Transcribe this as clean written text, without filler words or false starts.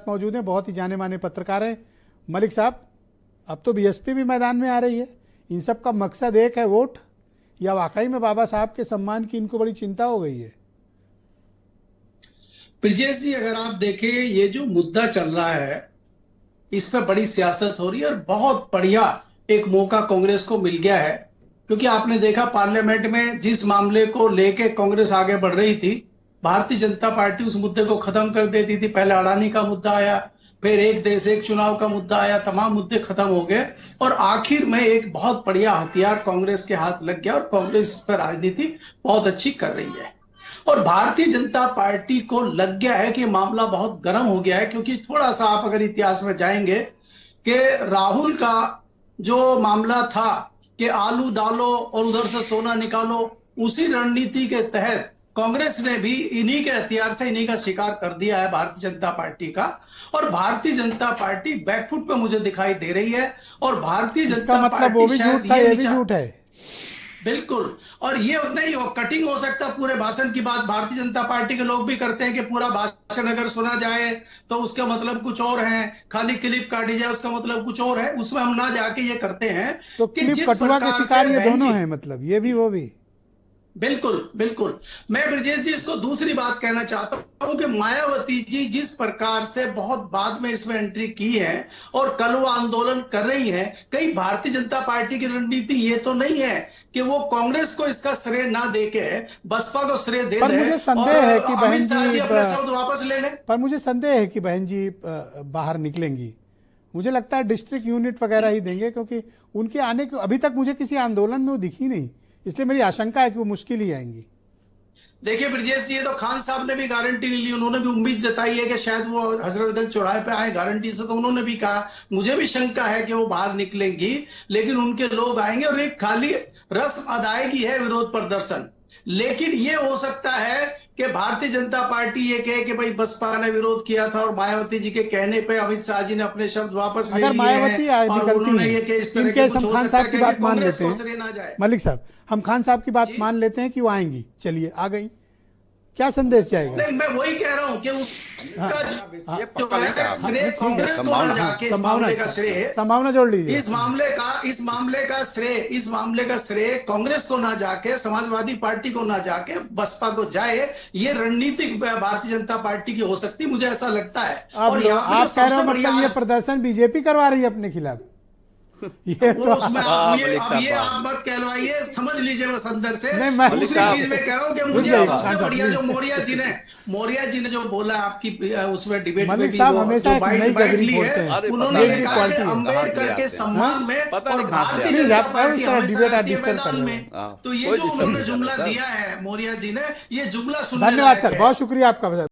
मौजूद हैं, बहुत ही जाने माने पत्रकार हैं। मलिक साहब, अब तो बीएसपी भी मैदान में आ रही है, इन सब का मकसद एक है वोट, या वाकई में बाबा साहब के सम्मान की इनको बड़ी चिंता हो गई है? ब्रजेश जी, अगर आप देखें ये जो मुद्दा चल रहा है इस पर बड़ी सियासत हो रही है और बहुत बढ़िया एक मौका कांग्रेस को मिल गया है, क्योंकि आपने देखा पार्लियामेंट में जिस मामले को लेके कांग्रेस आगे बढ़ रही थी, भारतीय जनता पार्टी उस मुद्दे को खत्म कर देती थी। पहले अडानी का मुद्दा आया, फिर एक देश एक चुनाव का मुद्दा आया, तमाम मुद्दे खत्म हो गए और आखिर में एक बहुत बढ़िया हथियार कांग्रेस के हाथ लग गया और कांग्रेस इस पर राजनीति बहुत अच्छी कर रही है। और भारतीय जनता पार्टी को लग गया है कि मामला बहुत गर्म हो गया है, क्योंकि थोड़ा सा आप अगर इतिहास में जाएंगे कि राहुल का जो मामला था कि आलू डालो और उधर से सोना निकालो, उसी रणनीति के तहत कांग्रेस ने भी इन्हीं के हथियार से इन्हीं का शिकार कर दिया है भारतीय जनता पार्टी का। और भारतीय जनता पार्टी बैकफुट पे मुझे दिखाई दे रही है और भारतीय जनता मतलब वो भी झूठ था, ये भी झूठ है। बिल्कुल, और ये नहीं वो कटिंग हो सकता पूरे भाषण की बात भारतीय जनता पार्टी के लोग भी करते हैं कि पूरा भाषण अगर सुना जाए तो उसका मतलब कुछ और है, खाली क्लिप काटी जाए उसका मतलब कुछ और है, उसमें हम ना जाके ये करते हैं तो कि क्लिप कटुआ के शिकार ये दोनों हैं, मतलब ये भी वो भी। बिल्कुल बिल्कुल। मैं ब्रजेश जी इसको दूसरी बात कहना चाहता हूं कि मायावती जी जिस प्रकार से बहुत बाद में इसमें एंट्री की है और कल वो आंदोलन कर रही है, कई भारतीय जनता पार्टी की रणनीति ये तो नहीं है कि वो कांग्रेस को इसका श्रेय ना देके बसपा को श्रेय दे दे। मुझे संदेह है कि बहन जी अपने शब्द वापस ले लें। पर मुझे संदेह है कि बहन जी बाहर निकलेंगी। मुझे लगता है डिस्ट्रिक्ट यूनिट वगैरह ही देंगे, क्योंकि उनके आने को अभी तक मुझे किसी आंदोलन में वो दिखी नहीं, इसलिए मेरी आशंका है कि वो मुश्किल ही आएंगी। देखिए ब्रजेश जी, ये तो खान साहब ने भी गारंटी नहीं ली, उन्होंने भी उम्मीद जताई है कि शायद वो हजरतगंज चौराहे पे आए गारंटी से, तो उन्होंने भी कहा मुझे भी शंका है कि वो बाहर निकलेंगी, लेकिन उनके लोग आएंगे और एक खाली रस्म अदायगी है विरोध प्रदर्शन। लेकिन ये हो सकता है कि भारतीय जनता पार्टी ये कहे कि भाई बसपा ने विरोध किया था और मायावती जी के कहने पे अमित शाह जी ने अपने शब्द वापस ले लिए हैं और उन्होंने ये कि इस तरह के कुछ हो सकता है कि कांग्रेस को श्रेय ना जाए। मलिक साहब, हम खान साहब की बात मान लेते हैं कि वो आएंगी, चलिए आ गई, क्या संदेश जाएगा? नहीं, मैं वही कह रहा हूं कि उसका श्रेय कांग्रेस को ना जाके इस मामले का श्रेय संभावना जोड़ लीजिए। इस मामले का श्रेय कांग्रेस को ना जाके, समाजवादी पार्टी को ना जाके बसपा को जाए। ये रणनीति भारतीय जनता पार्टी की हो सकती, मुझे ऐसा लगता है। और आप कह रहे हो मतलब ये प्रदर्शन बीजेपी करवा रही है अपने खिलाफ? ये तो उसमें आप मत कहलवाइए, समझ लीजिए बस अंदर से। दूसरी चीज मैं कह रहा हूँ कि मुझे सबसे बढ़िया जो मौर्य जी ने जो बोला आपकी उसमें डिबेट में भी वो जो बाइट ली है, उन्होंने कहा कि अम्बेडकर के सम्मान में और भारतीय जनता पार्टी मैदान में, तो ये जो उन्होंने जुमला दिया है मौर्य जी ने, ये जुमला सुनने धन्यवाद सर, बहुत शुक्रिया आपका।